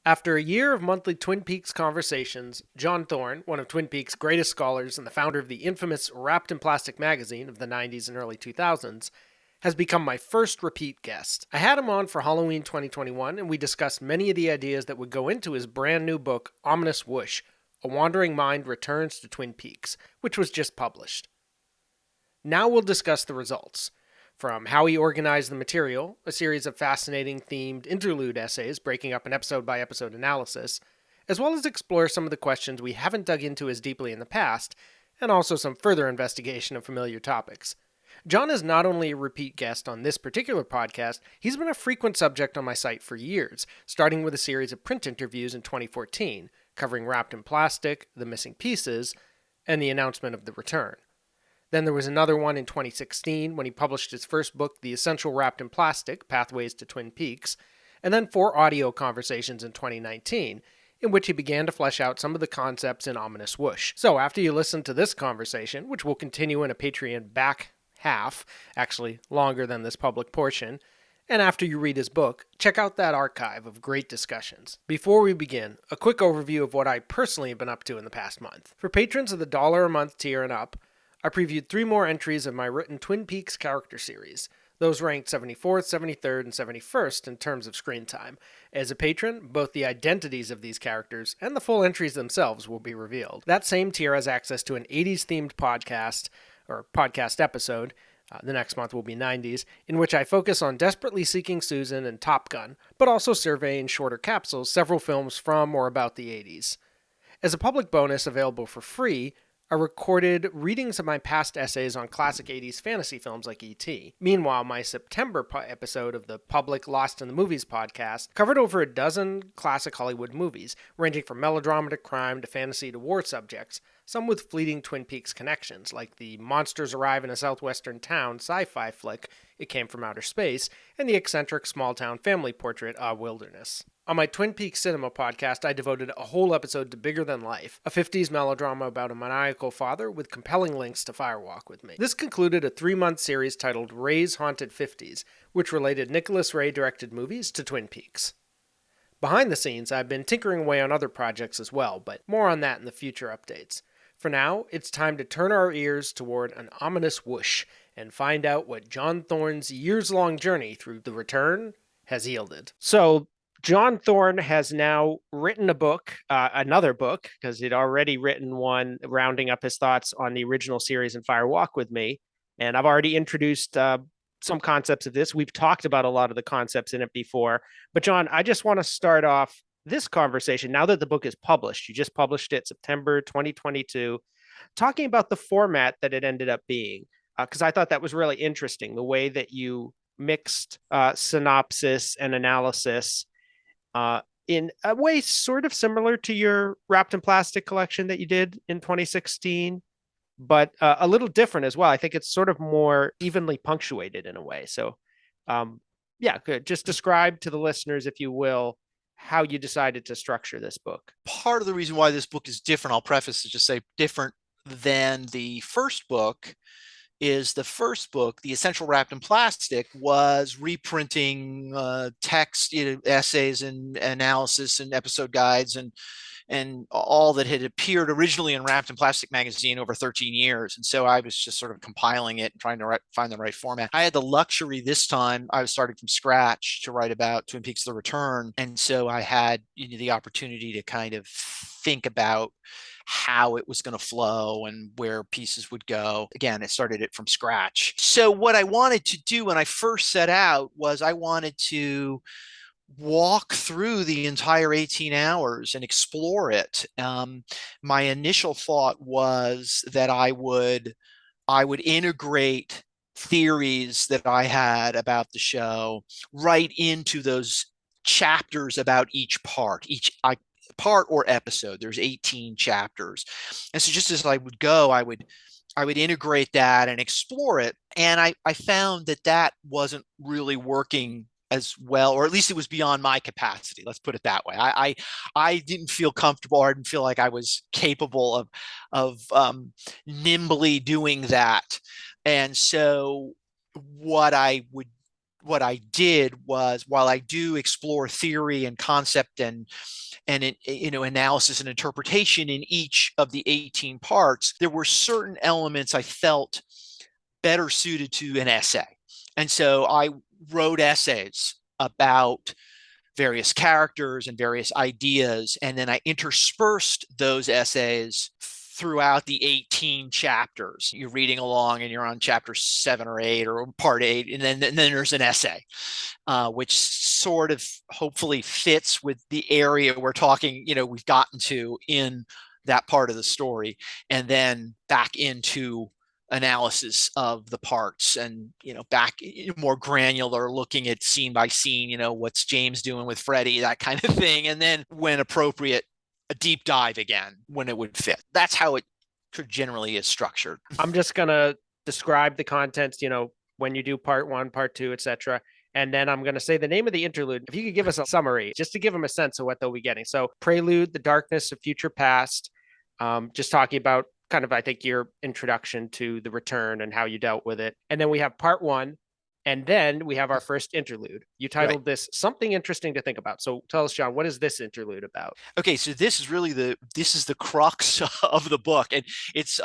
After a year of monthly Twin Peaks conversations, John Thorne, one of Twin Peaks' greatest scholars and the founder of the infamous Wrapped in Plastic magazine of the 90s and early 2000s, has become my first repeat guest. I had him on for Halloween 2021, and we discussed many of the ideas that would go into his brand new book, Ominous Whoosh, A Wandering Mind Returns to Twin Peaks, which was just published. Now we'll discuss the results. From how he organized the material, a series of fascinating themed interlude essays breaking up an episode by episode analysis, as well as explore some of the questions we haven't dug into as deeply in the past, and also some further investigation of familiar topics. John is not only a repeat guest on this particular podcast, he's been a frequent subject on my site for years, starting with a series of print interviews in 2014, covering Wrapped in Plastic, The Missing Pieces, and the announcement of the return. Then there was another one in 2016 when he published his first book, The Essential Wrapped in Plastic, Pathways to Twin Peaks, and then 4 audio conversations in 2019, in which he began to flesh out some of the concepts in Ominous Whoosh. So after you listen to this conversation, which will continue in a Patreon back half, actually longer than this public portion, and after you read his book, check out that archive of great discussions. Before we begin, a quick overview of what I personally have been up to in the past month. For patrons of the $1 a month tier and up, I previewed 3 more entries of my written Twin Peaks character series. Those ranked 74th, 73rd, and 71st in terms of screen time. As a patron, both the identities of these characters and the full entries themselves will be revealed. That same tier has access to an 80s themed podcast, or podcast episode, the next month will be 90s, in which I focus on Desperately Seeking Susan and Top Gun, but also survey in shorter capsules several films from or about the 80s. As a public bonus available for free, I recorded readings of my past essays on classic 80s fantasy films like E.T. Meanwhile, my September episode of the public Lost in the Movies podcast covered over a dozen classic Hollywood movies, ranging from melodrama to crime to fantasy to war subjects, some with fleeting Twin Peaks connections, like the Monsters Arrive in a Southwestern Town sci-fi flick, It Came from Outer Space, and the eccentric small-town family portrait, A Wilderness. On my Twin Peaks Cinema podcast, I devoted a whole episode to Bigger Than Life, a 50s melodrama about a maniacal father with compelling links to Firewalk with Me. This concluded a 3-month series titled Ray's Haunted 50s, which related Nicholas Ray-directed movies to Twin Peaks. Behind the scenes, I've been tinkering away on other projects as well, but more on that in the future updates. For now, it's time to turn our ears toward an ominous whoosh and find out what John Thorne's years-long journey through the return has yielded. So, John Thorne has now written a book, another book, because he'd already written one rounding up his thoughts on the original series in Fire Walk with Me. And I've already introduced some concepts of this. We've talked about a lot of the concepts in it before. But John, I just want to start off this conversation, now that the book is published. You just published it September 2022, talking about the format that it ended up being, because I thought that was really interesting, the way that you mixed synopsis and analysis in a way sort of similar to your Wrapped in Plastic collection that you did in 2016, but a little different as well. I think it's sort of more evenly punctuated in a way. So, yeah, good. Just describe to the listeners, if you will, how you decided to structure this book. Part of the reason why this book is different, I'll preface to just say different than the first book, is the first book, The Essential Wrapped in Plastic, was reprinting text, essays and analysis and episode guides and all that had appeared originally in Wrapped in Plastic magazine over 13 years. And so I was just sort of compiling it and trying to find the right format. I had the luxury this time, I was starting from scratch to write about Twin Peaks: The Return. And so I had the opportunity to kind of think about how it was going to flow and where pieces would go. Again, I started it from scratch. So what I wanted to do when I first set out was I wanted to walk through the entire 18 hours and explore it. My initial thought was that I would integrate theories that I had about the show right into those chapters about each part, part or episode. There's 18 chapters. And so just as I would go, I would integrate that and explore it. And I found that wasn't really working as well, or at least it was beyond my capacity. Let's put it that way. I didn't feel comfortable, or I didn't feel like I was capable of nimbly doing that. And so what I would what I did was, while I do explore theory and concept and analysis and interpretation in each of the 18 parts, there were certain elements I felt better suited to an essay. And so I wrote essays about various characters and various ideas, and then I interspersed those essays throughout the 18 chapters. You're reading along and you're on chapter 7 or 8 or part 8, and then there's an essay, which sort of hopefully fits with the area we're talking, we've gotten to in that part of the story, and then back into analysis of the parts, and back more granular, looking at scene by scene, what's James doing with Freddie, that kind of thing, and then when appropriate, a deep dive again when it would fit. That's how it generally is structured. I'm just gonna describe the contents, when you do part 1, part 2, etc. And then I'm going to say the name of the interlude. If you could give us a summary, just to give them a sense of what they'll be getting. So, Prelude, The Darkness of Future Past, just talking about kind of, I think, your introduction to the return and how you dealt with it. And then we have part 1, and then we have our first interlude. You titled this Something Interesting to Think About. So tell us, John, what is this interlude about? Okay, so this is really the crux of the book, and it's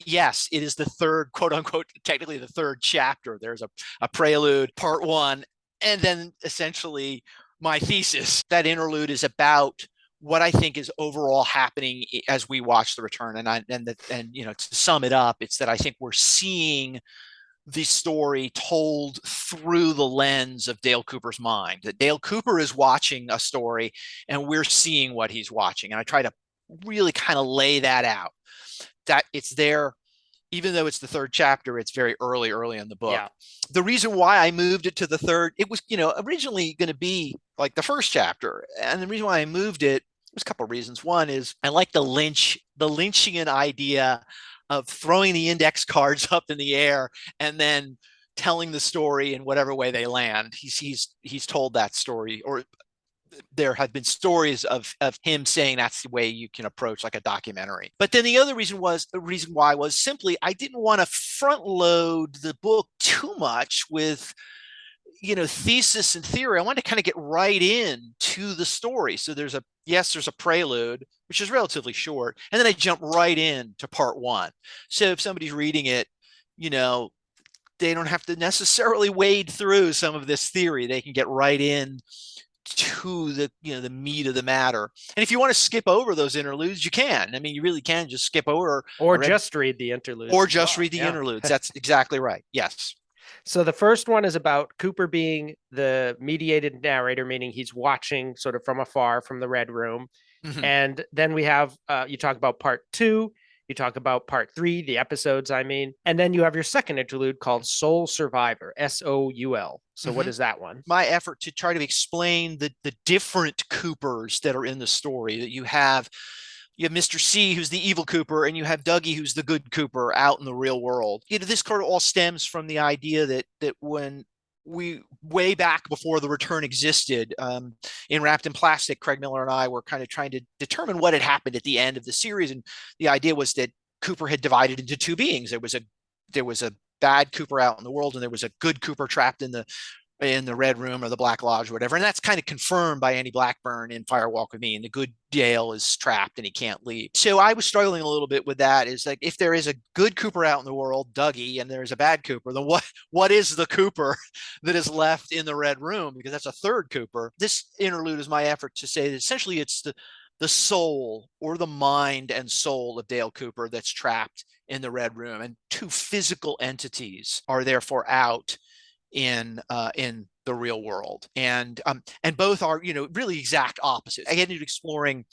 yes, it is the third, quote unquote, technically the third chapter. There's a prelude, part 1, and then essentially my thesis. That interlude is about what I think is overall happening as we watch the return, and to sum it up, it's that I think we're seeing the story told through the lens of Dale Cooper's mind. That Dale Cooper is watching a story and we're seeing what he's watching. And I try to really kind of lay that out. That it's there, even though it's the third chapter, it's very early in the book. Yeah. The reason why I moved it to the third, it was, originally going to be like the first chapter. And the reason why I moved it, there's a couple of reasons. One is I like the Lynchian idea of throwing the index cards up in the air and then telling the story in whatever way they land. He's told that story, or there have been stories of him saying that's the way you can approach like a documentary. But then the other reason why was simply I didn't want to front load the book too much with thesis and theory. I wanted to kind of get right in to the story. So there's a prelude, which is relatively short, and then I jump right in to part 1. So if somebody's reading it, they don't have to necessarily wade through some of this theory. They can get right in to the meat of the matter. And if you want to skip over those interludes, you can. I mean, you really can just skip over, just read the interludes, or just read the interludes. That's exactly right. Yes. So the first one is about Cooper being the mediated narrator, meaning he's watching sort of from afar from the Red Room. Mm-hmm. And then we have, you talk about part 2, you talk about part 3, the episodes, I mean, and then you have your second interlude called Soul Survivor, Soul. So what is that one? My effort to try to explain the different Coopers that are in the story. That you have Mr. C, who's the evil Cooper, and you have Dougie, who's the good Cooper out in the real world. This kind of all stems from the idea that when we, way back before the return existed, in Wrapped in Plastic, Craig Miller and I were kind of trying to determine what had happened at the end of the series, and the idea was that Cooper had divided into two beings. There was a bad Cooper out in the world, and there was a good Cooper trapped in the Red Room or the Black Lodge or whatever. And that's kind of confirmed by Andy Blackburn in Fire Walk with Me. And the good Dale is trapped and he can't leave. So I was struggling a little bit with that. Is like, if there is a good Cooper out in the world, Dougie, and there's a bad Cooper, then what is the Cooper that is left in the Red Room? Because that's a third Cooper. This interlude is my effort to say that essentially it's the soul, or the mind and soul of Dale Cooper, that's trapped in the Red Room. And two physical entities are therefore out in the real world, and both are really exact opposites. I get into exploring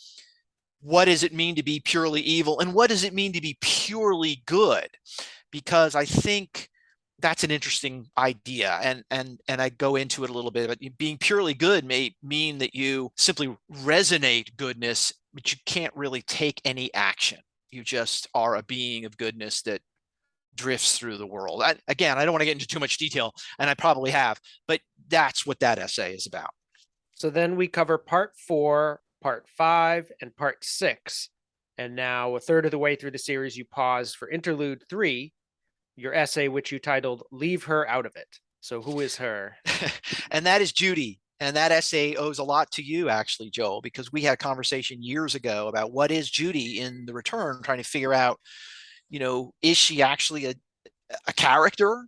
what does it mean to be purely evil and what does it mean to be purely good, because I think that's an interesting idea, and I go into it a little bit. But being purely good may mean that you simply resonate goodness, but you can't really take any action. You just are a being of goodness that drifts through the world. Again, I don't want to get into too much detail, and I probably have, but that's what that essay is about. So then we cover part 4, part 5, and part 6. And now a third of the way through the series, you pause for interlude 3, your essay, which you titled Leave Her Out of It. So who is her? And that is Judy. And that essay owes a lot to you, actually, Joel, because we had a conversation years ago about what is Judy in The Return, trying to figure out, is she actually a character?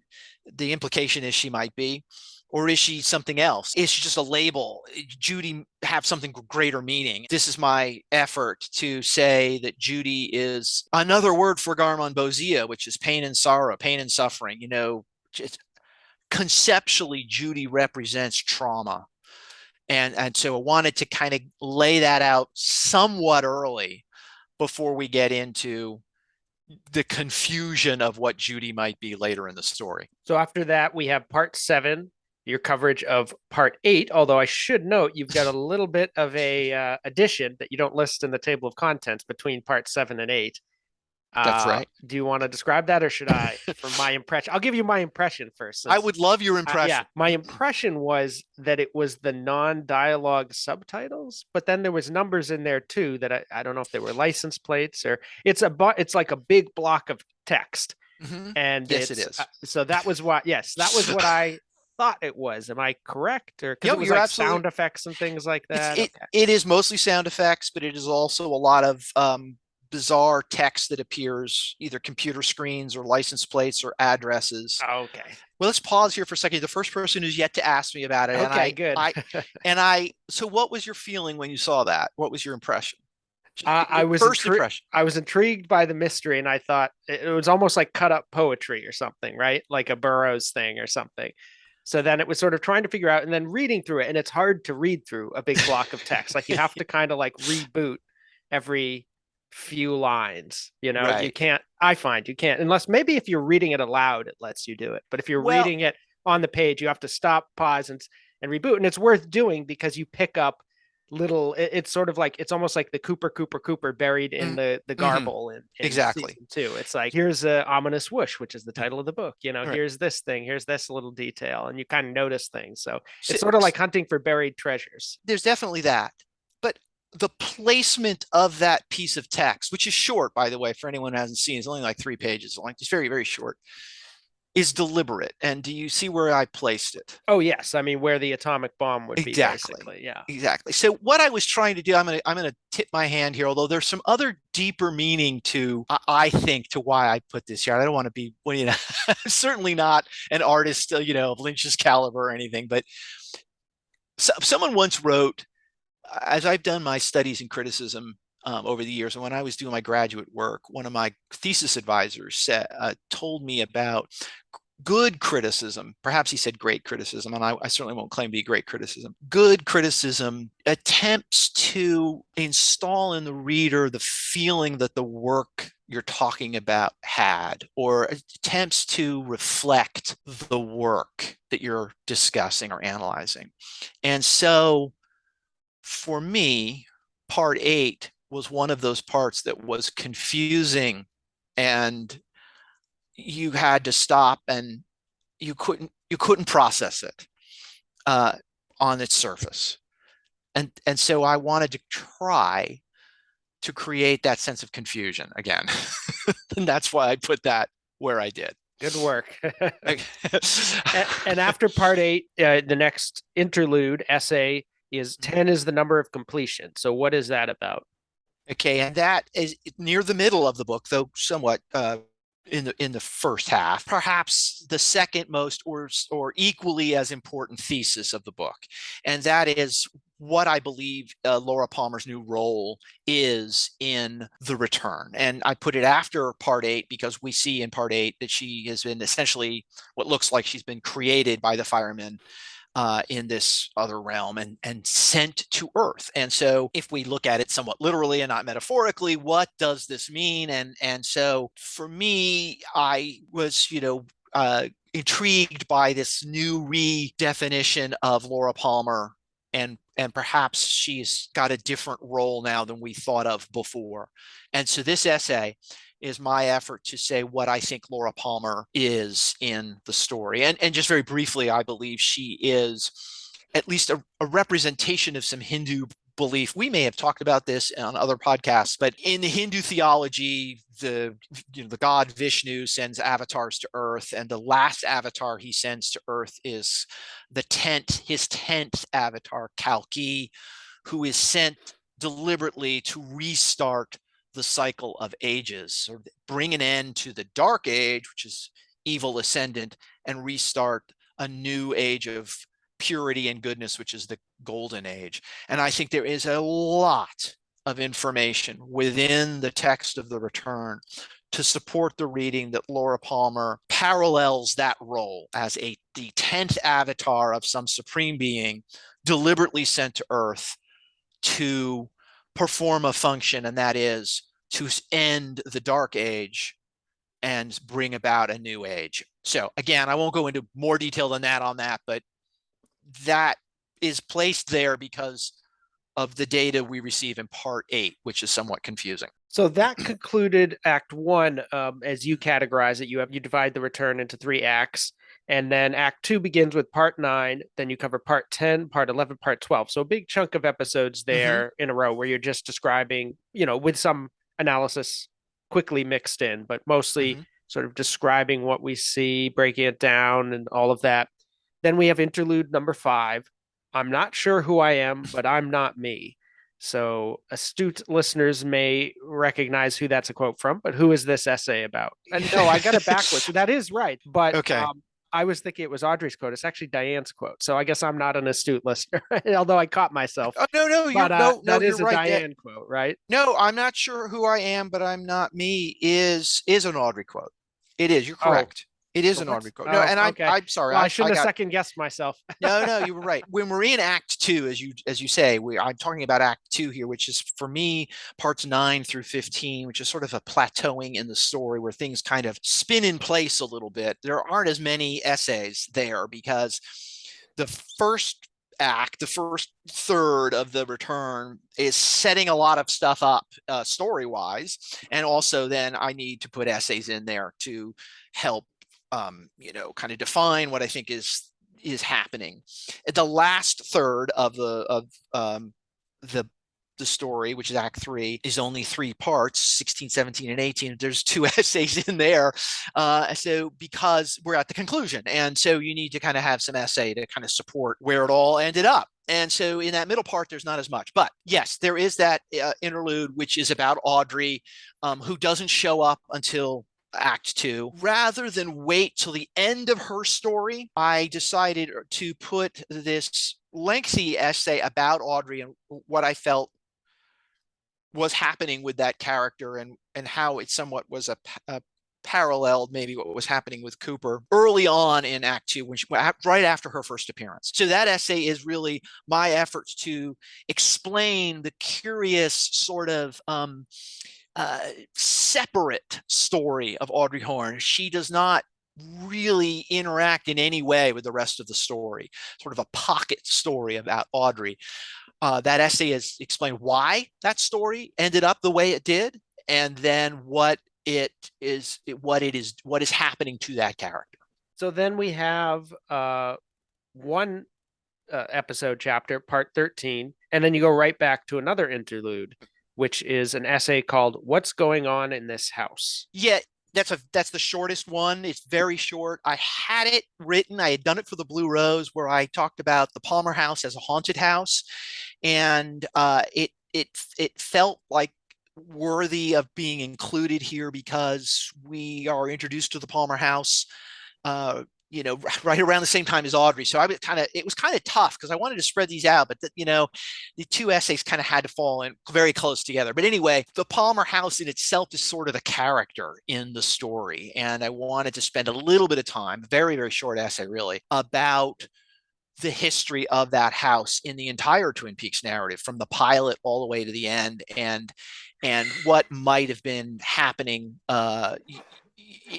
The implication is she might be. Or is she something else? Is she just a label? Judy have something greater meaning? This is my effort to say that Judy is another word for Garmonbozia, which is pain and sorrow, pain and suffering. Conceptually, Judy represents trauma. And so I wanted to kind of lay that out somewhat early before we get into the confusion of what Judy might be later in the story. So after that, we have part 7, your coverage of part 8. Although I should note you've got a little bit of a addition that you don't list in the table of contents between part 7 and 8. That's right. Do you want to describe that, or should I? From my impression, I'll give you my impression first. I would love your impression. Yeah, my impression was that it was the non-dialogue subtitles, but then there was numbers in there too that I don't know if they were license plates or it's like a big block of text, and yes, it is. So that was what. Yes, that was what I thought it was. Am I correct? Or because it was like absolutely... sound effects and things like that. It is mostly sound effects, but it is also a lot of bizarre text that appears either computer screens or license plates or addresses. Okay. Well, let's pause here for a second. The first person who's yet to ask me about it. Okay, good. So what was your feeling when you saw that? What was your impression? I was intrigued by the mystery, and I thought it was almost like cut up poetry or something, right? Like a Burroughs thing or something. So then it was sort of trying to figure out, and then reading through it, and it's hard to read through a big block of text. Like you have to kind of like reboot every few lines, right. I find you can't, unless maybe if you're reading it aloud, it lets you do it. But if you're reading it on the page, you have to stop, pause, and reboot. And it's worth doing because you pick up it's sort of like, it's almost like the Cooper buried in the garble in exactly season 2. It's like, here's a ominous whoosh, which is the title of the book. Right. Here's this thing, here's this little detail, and you kind of notice things. So it's sort of like hunting for buried treasures. There's definitely that. But the placement of that piece of text, which is short, by the way, for anyone who hasn't seen, it's only like 3 pages, like it's very, very short, is deliberate. And do you see where I placed it? Oh yes, I mean where the atomic bomb would be, basically. Yeah, exactly. So what I was trying to do, I'm gonna tip my hand here, although there's some other deeper meaning to, I think, to why I put this here. I don't want to be, certainly not an artist, of Lynch's caliber or anything, but someone once wrote, as I've done my studies in criticism over the years, and when I was doing my graduate work, one of my thesis advisors told me about good criticism. Perhaps he said great criticism, and I certainly won't claim to be great criticism. Good criticism attempts to install in the reader the feeling that the work you're talking about had, or attempts to reflect the work that you're discussing or analyzing. And so for me, part 8 was one of those parts that was confusing, and you had to stop, and you couldn't process it on its surface, and so I wanted to try to create that sense of confusion again, and that's why I put that where I did. Good work. And after part 8, the next interlude essay is 10 is the number of completion. So what is that about? Okay, and that is near the middle of the book, though somewhat in the first half, perhaps the second most or equally as important thesis of the book, and that is what I believe Laura Palmer's new role is in The Return. And I put it after part 8 because we see in part 8 that she has been essentially what looks like she's been created by the firemen in this other realm and sent to Earth. And so if we look at it somewhat literally and not metaphorically, what does this mean? And so for me, I was, intrigued by this new redefinition of Laura Palmer, and perhaps she's got a different role now than we thought of before. And so this essay is my effort to say what I think Laura Palmer is in the story. And just very briefly, I believe she is at least a representation of some Hindu belief. We may have talked about this on other podcasts, but in the Hindu theology, the god Vishnu sends avatars to Earth, and the last avatar he sends to Earth is his 10th avatar, Kalki, who is sent deliberately to restart the cycle of ages, or bring an end to the dark age, which is evil ascendant, and restart a new age of purity and goodness, which is the golden age. And I think there is a lot of information within the text of the Return to support the reading that Laura Palmer parallels that role as the 10th avatar of some supreme being deliberately sent to Earth to perform a function, and that is to end the dark age and bring about a new age. So again, I won't go into more detail than that on that, but that is placed there because of the data we receive in part 8, which is somewhat confusing. So that concluded Act 1, as you categorize it. You divide the Return into 3 acts, and then Act 2 begins with Part 9. Then you cover Part 10, Part 11, Part 12. So a big chunk of episodes there in a row where you're just describing, with some analysis quickly mixed in, but mostly sort of describing what we see, breaking it down, and all of that. Then we have interlude number 5. I'm not sure who I am, but I'm not me. So astute listeners may recognize who that's a quote from, but who is this essay about? And no, I got it backwards. That is right. But okay. I was thinking it was Audrey's quote. It's actually Diane's quote. So I guess I'm not an astute listener, although I caught myself. Oh, no, that is a right. Diane quote, right? No, I'm not sure who I am, but I'm not me is an Audrey quote. It is. You're correct. It is an Audrey quote. No, and I'm sorry. Well, I shouldn't have second guessed myself. No, you were right. When we're in Act 2, as you say, I'm talking about Act 2 here, which is for me parts 9 through 15, which is sort of a plateauing in the story where things kind of spin in place a little bit. There aren't as many essays there because the first act, the first third of the Return, is setting a lot of stuff up story-wise, and also then I need to put essays in there to help kind of define what I think is happening. The last third of the story, which is Act 3, is only 3 parts, 16, 17, and 18. There's 2 essays in there. So because we're at the conclusion, and so you need to kind of have some essay to kind of support where it all ended up. And so in that middle part, there's not as much. But yes, there is that interlude, which is about Audrey, who doesn't show up until Act 2. Rather than wait till the end of her story, I decided to put this lengthy essay about Audrey and what I felt was happening with that character, and how it somewhat was a paralleled maybe what was happening with Cooper early on in Act 2, right after her first appearance. So that essay is really my efforts to explain the curious sort of separate story of Audrey Horne. She does not really interact in any way with the rest of the story, sort of a pocket story about Audrey. That essay is explained why that story ended up the way it did, and then what is happening to that character. So then we have one episode chapter, part 13, and then you go right back to another interlude, which is an essay called "What's Going On in This House?" Yeah, that's the shortest one. It's very short. I had it written. I had done it for the Blue Rose, where I talked about the Palmer house as a haunted house, and it felt like worthy of being included here because we are introduced to the Palmer house right around the same time as Audrey. So it was kind of tough because I wanted to spread these out, but the 2 essays kind of had to fall in very close together. But anyway, the Palmer house in itself is sort of a character in the story. And I wanted to spend a little bit of time, very, very short essay really, about the history of that house in the entire Twin Peaks narrative, from the pilot all the way to the end, and what might have been happening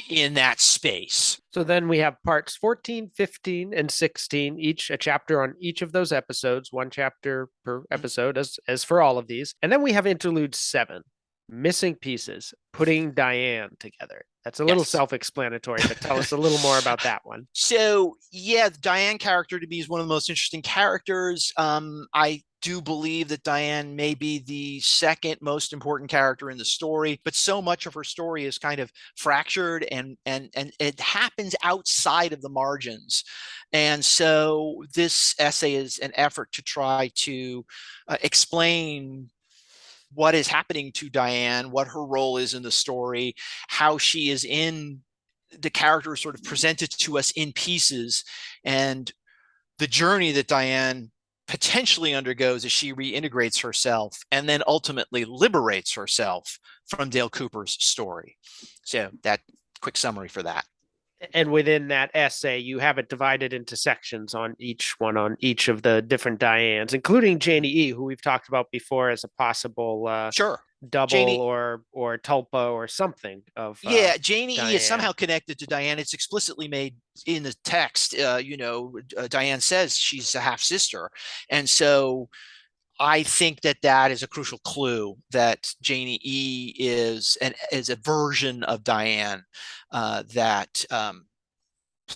in that space. So then we have parts 14, 15, and 16, each a chapter on each of those episodes, 1 chapter per episode, as for all of these. And then we have interlude 7, missing pieces, putting Diane together. That's a little self-explanatory, but tell us a little more about that one. So, yeah, the Diane character to me is one of the most interesting characters. I do believe that Diane may be the second most important character in the story, but so much of her story is kind of fractured, and it happens outside of the margins. And so this essay is an effort to try to explain what is happening to Diane, what her role is in the story, how she is in the character sort of presented to us in pieces, and the journey that Diane potentially undergoes as she reintegrates herself and then ultimately liberates herself from Dale Cooper's story. So that quick summary for that. And within that essay, you have it divided into sections on each one, on each of the different Dianes, including Janie E, who we've talked about before as a possible Sure. double Janie, or tulpa or something of yeah, Janie E is Diane. somehow connected to Diane. It's explicitly made in the text. Diane says she's a half sister. And so I think that that is a crucial clue that Janie E is a version of Diane that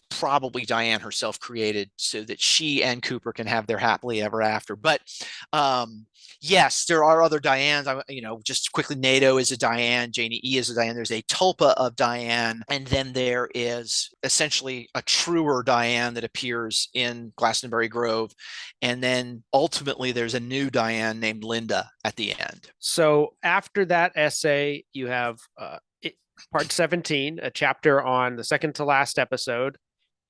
probably Diane herself created so that she and Cooper can have their happily ever after. But yes, there are other Dianes. Just quickly, NATO is a Diane, Janie E is a Diane. There's a tulpa of Diane, and then there is essentially a truer Diane that appears in Glastonbury Grove, and then ultimately there's a new Diane named Linda at the end. So after that essay, you have part 17, a chapter on the second to last episode.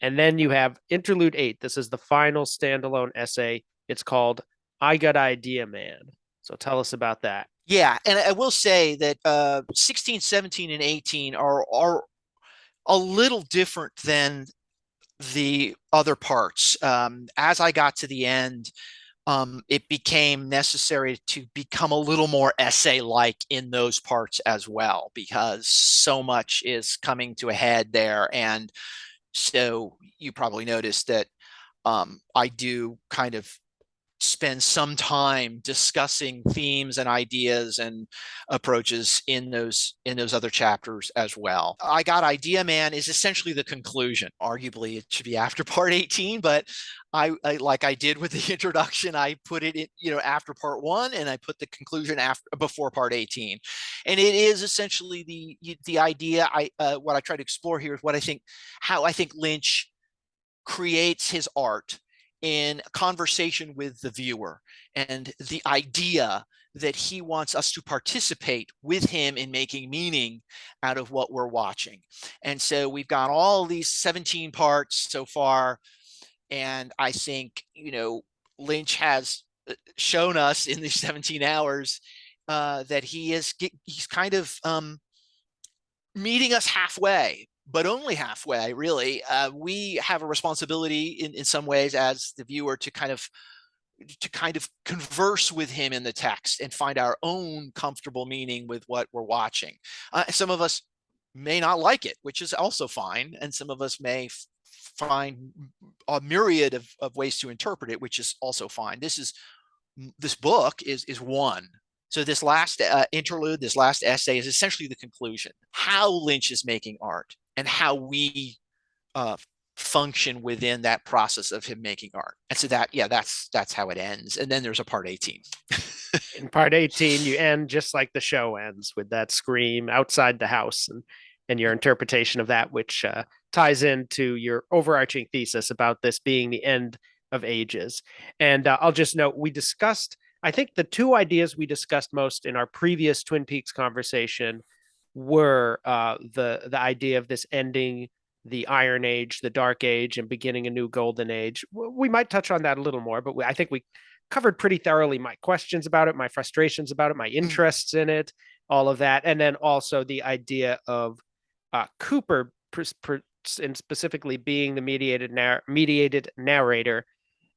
And then you have interlude 8. This is the final standalone essay. It's called I Got Idea Man. So tell us about that. Yeah, and I will say that 16, 17, and 18 are a little different than the other parts. As I got to the end, it became necessary to become a little more essay-like in those parts as well, because so much is coming to a head there. And so you probably noticed that I do kind of spend some time discussing themes and ideas and approaches in those other chapters as well. I Got Idea Man is essentially the conclusion. Arguably it should be after part 18, but I like I did with the introduction, I put it in, after part 1, and I put the conclusion after before part 18. And it is essentially the idea. What I try to explore here is how I think Lynch creates his art in conversation with the viewer, and the idea that he wants us to participate with him in making meaning out of what we're watching. And so we've got all these 17 parts so far, and I think Lynch has shown us in these 17 hours that he's kind of meeting us halfway, but only halfway, really. We have a responsibility in some ways as the viewer to kind of converse with him in the text and find our own comfortable meaning with what we're watching. Some of us may not like it, which is also fine, and some of us may find a myriad of ways to interpret it, which is also fine. This book is one. So this last interlude, this last essay is essentially the conclusion. How Lynch is making art and how we function within that process of him making art. And so that's how it ends. And then there's a part 18. In part 18, you end just like the show ends, with that scream outside the house, and your interpretation of that, which ties into your overarching thesis about this being the end of ages. And I'll just note, I think the two ideas we discussed most in our previous Twin Peaks conversation were the idea of this ending the Iron Age, the Dark Age, and beginning a new Golden Age. We might touch on that a little more, but I think we covered pretty thoroughly my questions about it, my frustrations about it, my interests in it, all of that. And then also the idea of Cooper, and specifically being the mediated narrator.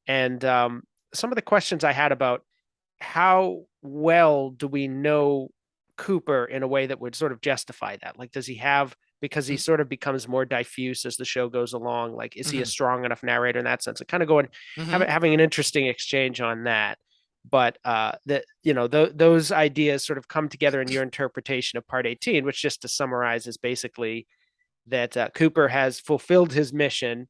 And some of the questions I had about how well do we know Cooper in a way that would sort of justify that? Like, does he have, because he sort of becomes more diffuse as the show goes along, like, is he a strong enough narrator in that sense? And kind of having an interesting exchange on that. But those ideas sort of come together in your interpretation of part 18, which, just to summarize, is basically that Cooper has fulfilled his mission,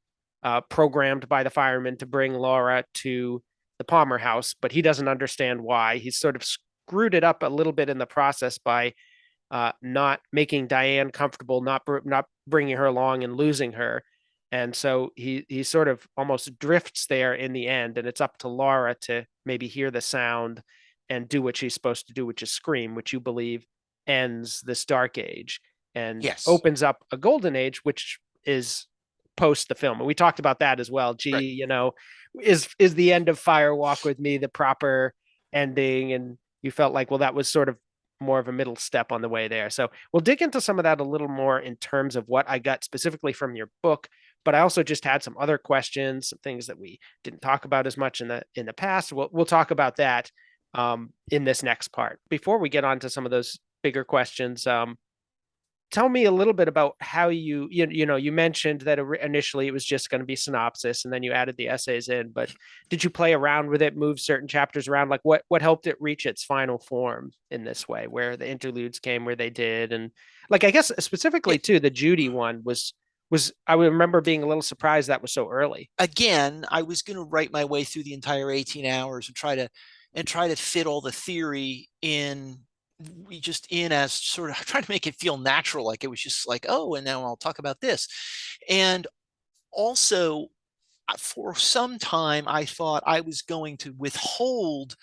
programmed by the firemen to bring Laura to the Palmer house, but he doesn't understand why. He's sort of screwed it up a little bit in the process by not making Diane comfortable, not bringing her along and losing her. And so he sort of almost drifts there in the end, and it's up to Laura to maybe hear the sound and do what she's supposed to do, which is scream, which you believe ends this dark age and Yes. opens up a golden age, which is post the film. And we talked about that as well. Gee, Right. is the end of Fire Walk with Me the proper ending? And you felt like, well, that was sort of more of a middle step on the way there. So we'll dig into some of that a little more in terms of what I got specifically from your book. But I also just had some other questions, some things that we didn't talk about as much in the past. We'll talk about that in this next part. Before we get on to some of those bigger questions, tell me a little bit about how you mentioned that initially it was just going to be synopsis and then you added the essays in, but did you play around with it, move certain chapters around? Like what helped it reach its final form in this way, where the interludes came where they did? And like, I guess Yeah. specifically too, the Judy one was I remember being a little surprised that was so early. Again, I was going to write my way through the entire 18 hours and try to fit all the theory in, we just in as sort of trying to make it feel natural, like it was just like, oh, and now I'll talk about this. And also, for some time I thought I was going to withhold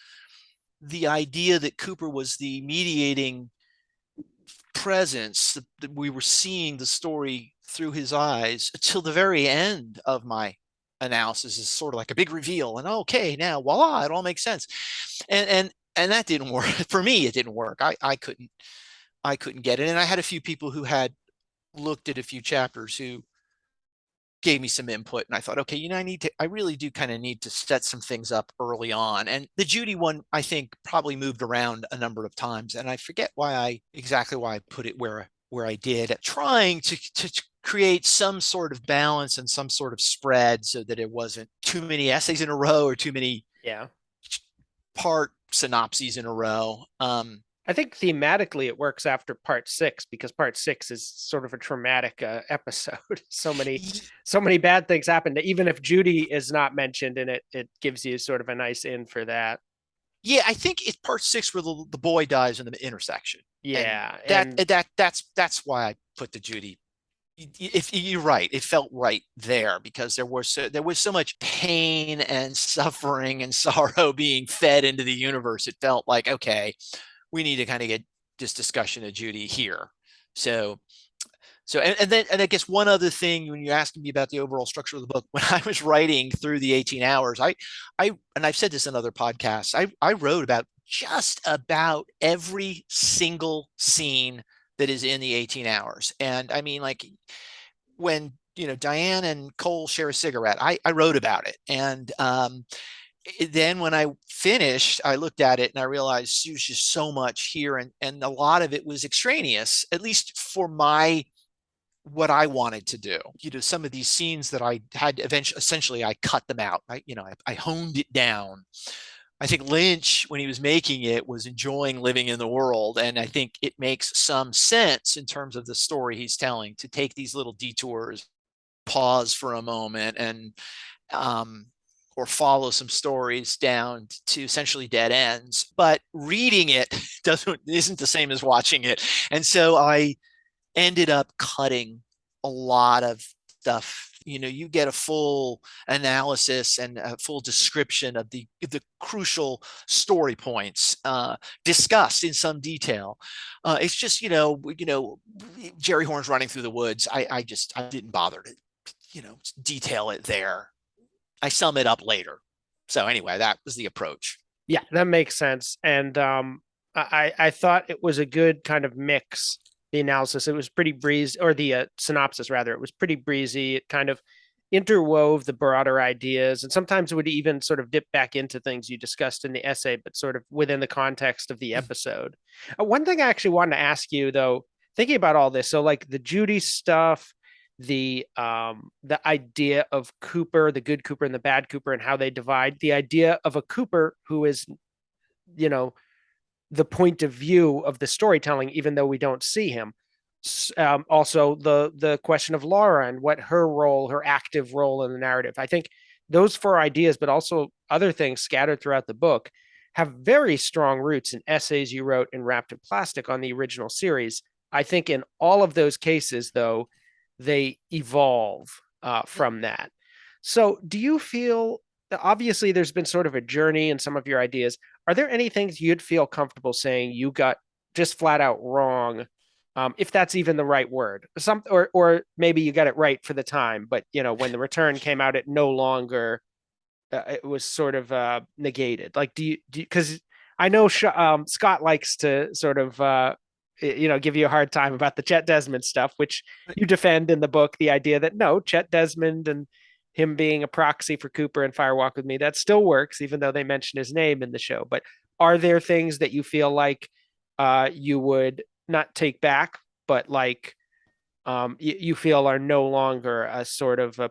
the idea that Cooper was the mediating presence, that we were seeing the story through his eyes until the very end of my analysis, is sort of like a big reveal, and okay, now voila, it all makes sense. And that didn't work for me. It didn't work. I couldn't get it. And I had a few people who had looked at a few chapters who gave me some input, and I thought, okay, I really do kind of need to set some things up early on. And the Judy one, I think, probably moved around a number of times, and I forget exactly why I put it where I did, trying to create some sort of balance and some sort of spread so that it wasn't too many essays in a row or too many Yeah. part synopses in a row. I think thematically it works after part 6 because part 6 is sort of a traumatic episode. So many bad things happen. Even if Judy is not mentioned in it, it gives you sort of a nice in for that. Yeah, I think it's part 6 where the boy dies in the intersection, and Yeah, and that's why I put the Judy. If you're right, it felt right there because there was so much pain and suffering and sorrow being fed into the universe. It felt like, okay, we need to kind of get this discussion of Judy here. So and I guess one other thing, when you're asking me about the overall structure of the book, when I was writing through the 18 hours, I and I've said this in other podcasts, I wrote about just about every single scene that is in the 18 hours. And I mean, like, when Diane and Cole share a cigarette, I wrote about it. And then when I finished, I looked at it and I realized there's just so much here, and a lot of it was extraneous, at least for what I wanted to do. Some of these scenes that I had essentially I cut them out. I honed it down. I think Lynch, when he was making it, was enjoying living in the world, and I think it makes some sense in terms of the story he's telling to take these little detours, pause for a moment, and or follow some stories down to essentially dead ends. But reading it isn't the same as watching it, and so I ended up cutting a lot of stuff. You get a full analysis and a full description of the crucial story points discussed in some detail. It's just Jerry Horn's running through the woods. I didn't bother to detail it there. I sum it up later. So anyway, that was the approach. yeah, that makes sense. And I thought it was a good kind of mix. The analysis, it was pretty breezy, or the synopsis rather, it was pretty breezy. It kind of interwove the broader ideas, and sometimes it would even sort of dip back into things you discussed in the essay, but sort of within the context of the episode. One thing I actually wanted to ask you though, thinking about all this, so like the Judy stuff, the idea of Cooper, the good Cooper and the bad Cooper, and how they divide, the idea of a Cooper who is, you know, the point of view of the storytelling, even though we don't see him. Also, the question of Laura and what her role, her active role in the narrative. I think those four ideas, but also other things scattered throughout the book, have very strong roots in essays you wrote in Wrapped in Plastic on the original series. I think in all of those cases, though, they evolve from that. So, do you feel, obviously, there's been sort of a journey in some of your ideas? Are there any things you'd feel comfortable saying you got just flat out wrong, if that's even the right word? Or maybe you got it right for the time, but when the return came out, it no longer it was sort of negated. Like, because I know Scott likes to sort of give you a hard time about the Chet Desmond stuff, which you defend in the book. The idea that no, Chet Desmond and him being a proxy for Cooper and Firewalk with Me, that still works, even though they mention his name in the show. But are there things that you feel like you would not take back, but like you feel are no longer a sort of a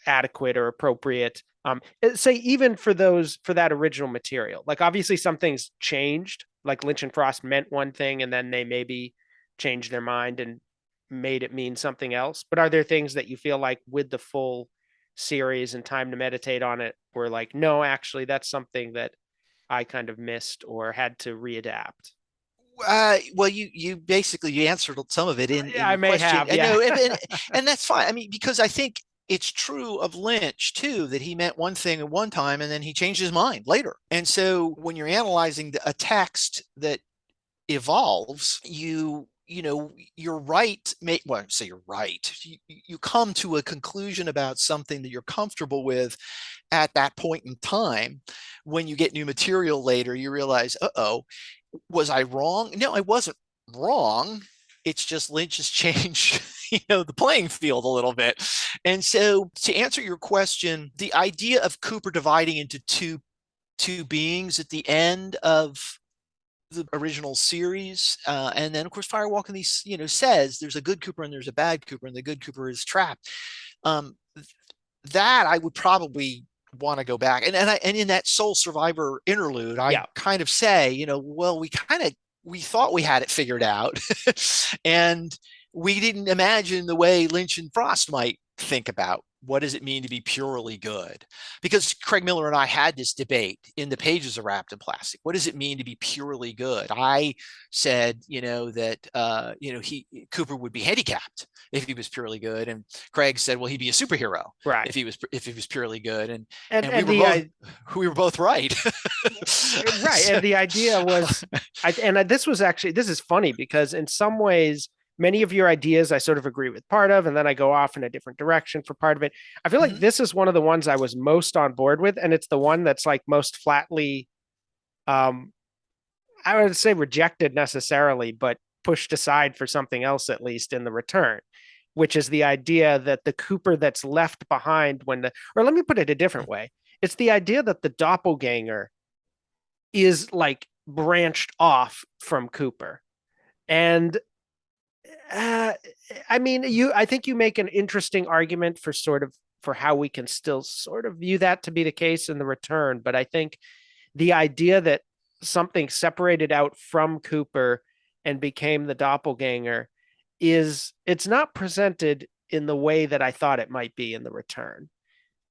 adequate or appropriate, say even for that original material? Like, obviously some things changed, like Lynch and Frost meant one thing and then they maybe changed their mind and made it mean something else, but are there things that you feel like with the full series and time to meditate on it were like, no, actually that's something that I kind of missed or had to readapt? Well, you basically you answered some of it in I your may question, have, and yeah. no, and that's fine. I mean, because I think it's true of Lynch too that he meant one thing at one time and then he changed his mind later. And so when you're analyzing a text that evolves, you're right. Well, say you're right. You come to a conclusion about something that you're comfortable with at that point in time. When you get new material later, you realize, uh-oh, was I wrong? No, I wasn't wrong. It's just Lynch has changed, the playing field a little bit. And so to answer your question, the idea of Cooper dividing into two beings at the end of the original series, and then of course Firewalk in these, says there's a good Cooper and there's a bad Cooper, and the good Cooper is trapped. Um, that I would probably want to go back, and in that Soul Survivor interlude, I Yeah. kind of say, well, we thought we had it figured out, and we didn't imagine the way Lynch and Frost might think about what does it mean to be purely good? Because Craig Miller and I had this debate in the pages of Wrapped in Plastic. What does it mean to be purely good? I said, that Cooper would be handicapped if he was purely good, and Craig said, well, he'd be a superhero Right. if he was purely good, and and we and were the both we were both right. right, So, and the idea was, this was actually, this is funny because in some ways many of your ideas I sort of agree with part of, and then I go off in a different direction for part of it. I feel like mhm. this is one of the ones I was most on board with, and it's the one that's like most flatly, um I would say rejected necessarily, but pushed aside for something else, at least in the return, which is the idea that the Cooper that's left behind or let me put it a different way. It's the idea that the doppelganger is like branched off from Cooper. And uh, I mean, I think you make an interesting argument for how we can still sort of view that to be the case in the return. But I think the idea that something separated out from Cooper and became the doppelganger it's not presented in the way that I thought it might be in the return.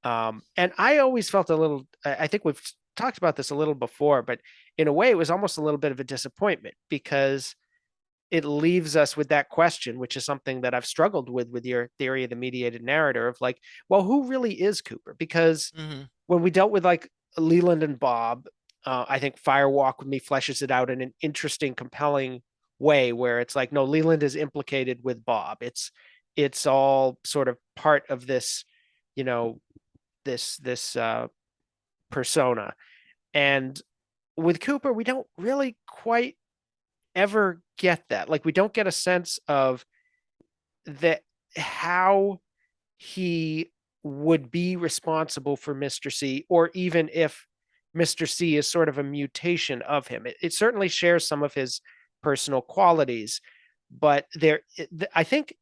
And I always felt a little, I think we've talked about this a little before, but in a way, it was almost a little bit of a disappointment because it leaves us with that question, which is something that I've struggled with your theory of the mediated narrator of like, well, who really is Cooper? Because Mm-hmm. when we dealt with like Leland and Bob, I think Firewalk with Me fleshes it out in an interesting, compelling way where it's like, no, Leland is implicated with Bob. It's all sort of part of this, you know, this persona. And with Cooper, we don't really quite ever get that. Like, we don't get a sense of that how he would be responsible for Mr. C, or even if Mr. C is sort of a mutation of him. It certainly shares some of his personal qualities, but I think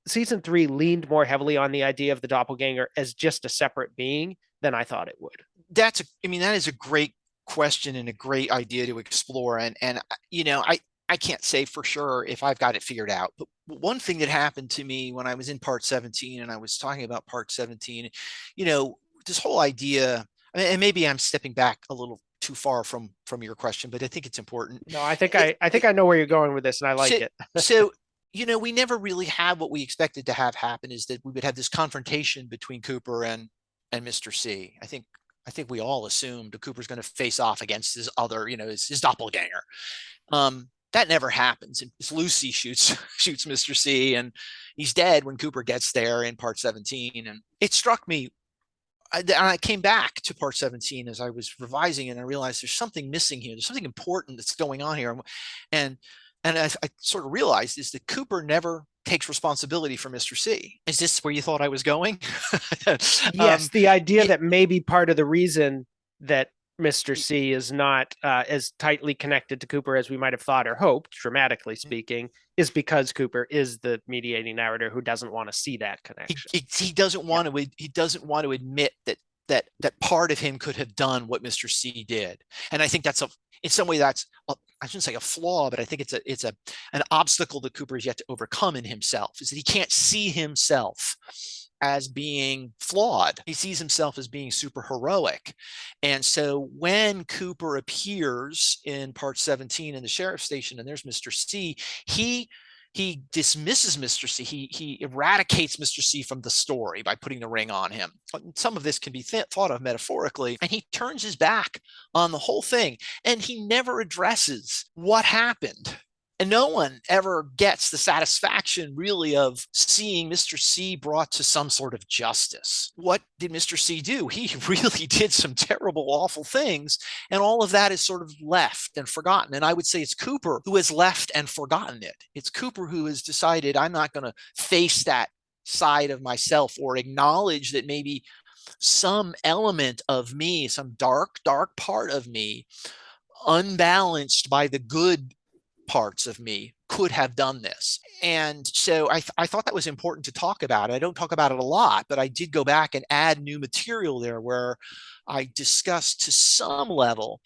season 3 leaned more heavily on the idea of the doppelganger as just a separate being than I thought it would. That is a great question and a great idea to explore. And I can't say for sure if I've got it figured out. But one thing that happened to me when I was in part 17 and I was talking about part 17, this whole idea, and maybe I'm stepping back a little too far from your question, but I think it's important. No, I think It I know where you're going with this, and I so, like it. so we never really had what we expected to have happen, is that we would have this confrontation between Cooper and Mr. C. I think we all assumed that Cooper's going to face off against his other, his doppelganger. That never happens. Lucy shoots Mr. C, and he's dead when Cooper gets there in part 17. And it struck me, I came back to part 17 as I was revising, and I realized there's something missing here. There's something important that's going on here. And I sort of realized is that Cooper never takes responsibility for Mr. C. Is this where you thought I was going? Yes, the idea yeah, that maybe part of the reason that Mr. C is not as tightly connected to Cooper as we might have thought or hoped, dramatically speaking, is because Cooper is the mediating narrator who doesn't want to see that connection. he doesn't Yeah. want to he doesn't want to admit that part of him could have done what Mr. C did. And I think that's in some way that's, well, I shouldn't say a flaw, but I think it's an obstacle that Cooper has yet to overcome in himself, is that he can't see himself as being flawed. He sees himself as being super heroic. And so when Cooper appears in part 17 in the sheriff's station and there's Mr. C, he dismisses Mr. C. He eradicates Mr. C from the story by putting the ring on him. Some of this can be thought of metaphorically, and he turns his back on the whole thing, and he never addresses what happened. And no one ever gets the satisfaction, really, of seeing Mr. C brought to some sort of justice. What did Mr. C do? He really did some terrible, awful things, and all of that is sort of left and forgotten. And I would say it's Cooper who has left and forgotten it. It's Cooper who has decided, I'm not going to face that side of myself or acknowledge that maybe some element of me, some dark, dark part of me, unbalanced by the good parts of me, could have done this. And so I thought that was important to talk about. I don't talk about it a lot, but I did go back and add new material there where I discussed to some level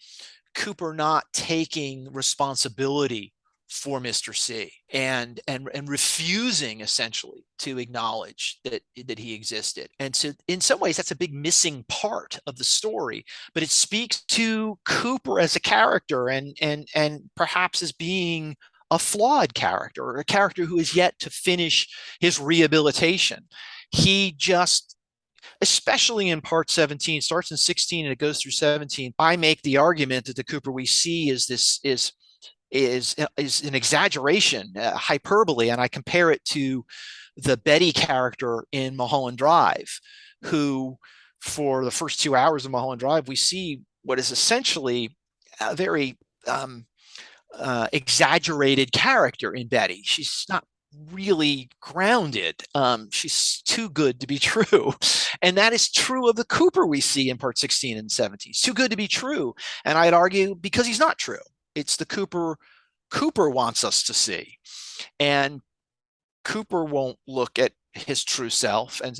Cooper not taking responsibility for Mr. C and refusing essentially to acknowledge that he existed. And so in some ways that's a big missing part of the story, but it speaks to Cooper as a character and perhaps as being a flawed character, or a character who is yet to finish his rehabilitation. He just, especially in part 17, starts in 16 and it goes through 17. I make the argument that the Cooper we see is an exaggeration, hyperbole, and I compare it to the Betty character in Mulholland Drive, who, for the first 2 hours of Mulholland Drive, we see what is essentially a very exaggerated character in Betty. She's not really grounded. She's too good to be true. And that is true of the Cooper we see in part 16 and 17. It's too good to be true. And I'd argue because he's not true. It's the Cooper wants us to see. And Cooper won't look at his true self, and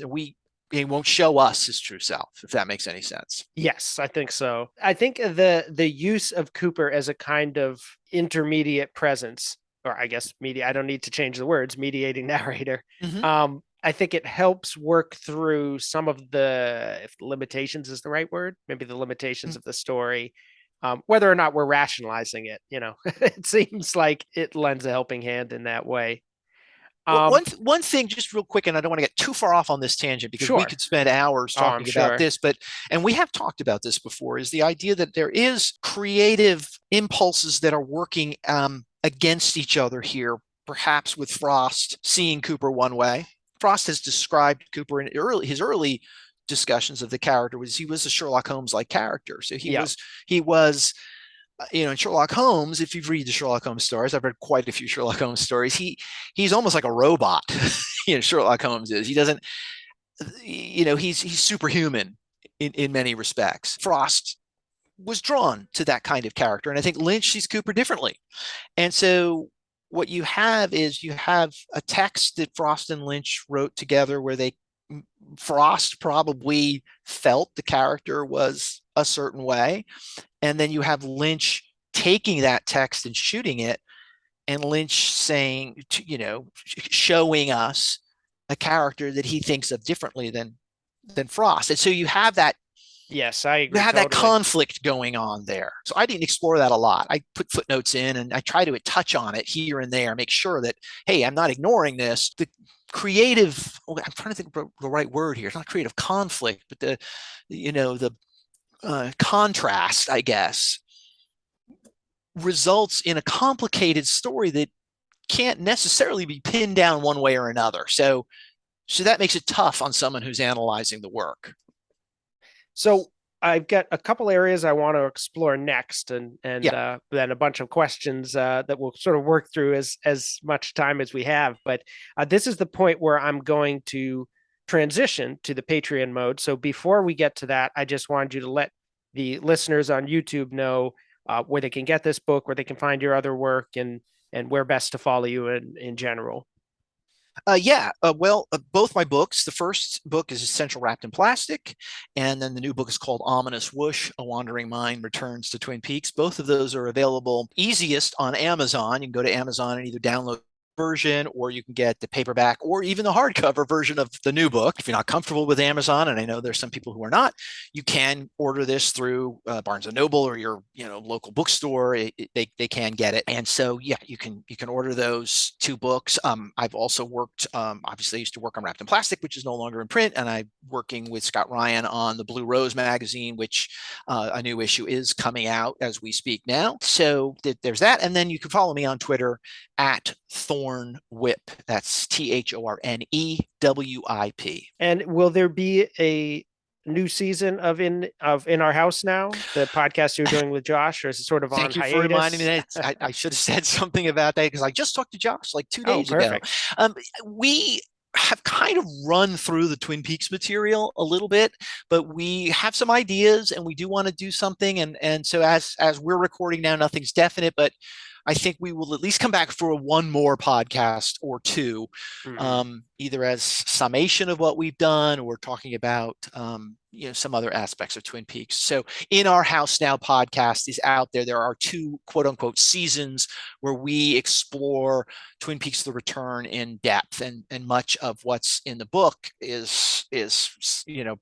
he won't show us his true self, if that makes any sense. Yes, I think so. I think the use of Cooper as a kind of intermediate presence, or I guess media, I don't need to change the words, mediating narrator. Mm-hmm. I think it helps work through some of the, if limitations is the right word, maybe the limitations of the story. Whether or not we're rationalizing it, it seems like it lends a helping hand in that way. Well, Um, one thing, just real quick, and I don't want to get too far off on this tangent because we sure. could spend hours Oh, I'm talking about sure. this, and we have talked about this before, is the idea that there is creative impulses that are working against each other here, perhaps with Frost seeing Cooper one way. Frost has described Cooper in his early discussions of the character was he was a Sherlock Holmes like character. So Yeah. he was in Sherlock Holmes, if you've read the Sherlock Holmes stories, I've read quite a few Sherlock Holmes stories. He's almost like a robot. Sherlock Holmes is. He doesn't. He's superhuman in many respects. Frost was drawn to that kind of character, and I think Lynch sees Cooper differently. And so what you have is you have a text that Frost and Lynch wrote together where Frost probably felt the character was a certain way. And then you have Lynch taking that text and shooting it, and Lynch showing us a character that he thinks of differently than than Frost. And so Yes, I you agree have that totally. conflict going on there. So I didn't explore that a lot. I put footnotes in and I try to touch on it here and there, make sure that, hey, I'm not ignoring this. The creative, I'm trying to think of the right word here. It's not creative conflict, but the contrast, I guess, results in a complicated story that can't necessarily be pinned down one way or another. So that makes it tough on someone who's analyzing the work. So I've got a couple areas I want to explore next, and Yeah. then a bunch of questions that we'll sort of work through as much time as we have. But this is the point where I'm going to transition to the Patreon mode. So before we get to that, I just wanted you to let the listeners on YouTube know where they can get this book, where they can find your other work, and where best to follow you in general. Both my books. The first book is Essential Wrapped in Plastic, and then the new book is called Ominous Whoosh: A Wandering Mind Returns to Twin Peaks. Both of those are available easiest on Amazon. You can go to Amazon and either download version, or you can get the paperback or even the hardcover version of the new book. If you're not comfortable with Amazon, and I know there's some people who are not, you can order this through Barnes and Noble or your local bookstore. They can get it, and so yeah, you can order those two books. I've also worked. Obviously, I used to work on Wrapped in Plastic, which is no longer in print, and I'm working with Scott Ryan on the Blue Rose magazine, which a new issue is coming out as we speak now. So there's that, and then you can follow me on Twitter at Thorne Whip. That's THORNEWIP. And will there be a new season of In Our House now, the podcast you're doing with Josh, or is it sort of on Thank you for reminding me hiatus? that. I should have said something about that because I just talked to Josh like two Oh, days ago. perfect. We have kind of run through the Twin Peaks material a little bit, but we have some ideas and we do want to do something. And so as we're recording now, nothing's definite, but I think we will at least come back for one more podcast or two, Mm-hmm. either as summation of what we've done or talking about some other aspects of Twin Peaks. So In Our House Now podcast is out there. There are two quote unquote seasons where we explore Twin Peaks: The Return in depth, and much of what's in the book is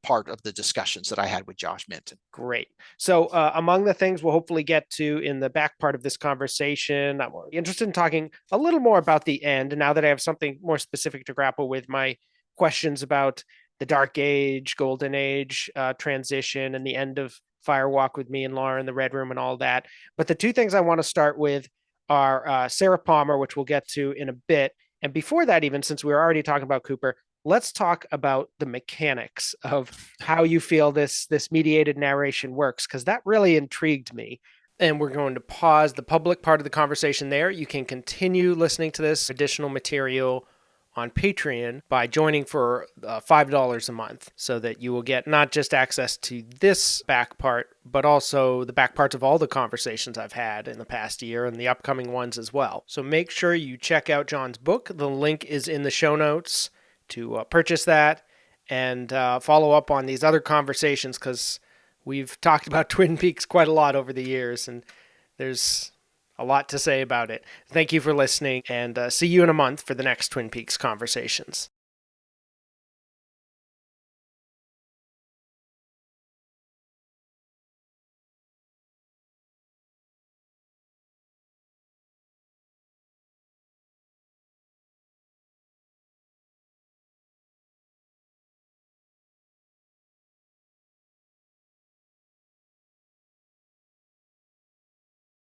part of the discussions that I had with Josh Minton. Great. So, among the things we'll hopefully get to in the back part of this conversation, I'm interested in talking a little more about the end. Now that I have something more specific to grapple with, my questions about the Dark Age, Golden Age transition, and the end of Firewalk with Me and Laura in the Red Room and all that. But the two things I want to start with are Sarah Palmer, which we'll get to in a bit. And before that, even since we were already talking about Cooper, let's talk about the mechanics of how you feel this mediated narration works, because that really intrigued me. And we're going to pause the public part of the conversation there. You can continue listening to this additional material on Patreon by joining for $5 a month, so that you will get not just access to this back part, but also the back parts of all the conversations I've had in the past year and the upcoming ones as well. So make sure you check out John's book. The link is in the show notes to purchase that and follow up on these other conversations, because we've talked about Twin Peaks quite a lot over the years, and there's a lot to say about it. Thank you for listening, and see you in a month for the next Twin Peaks conversations.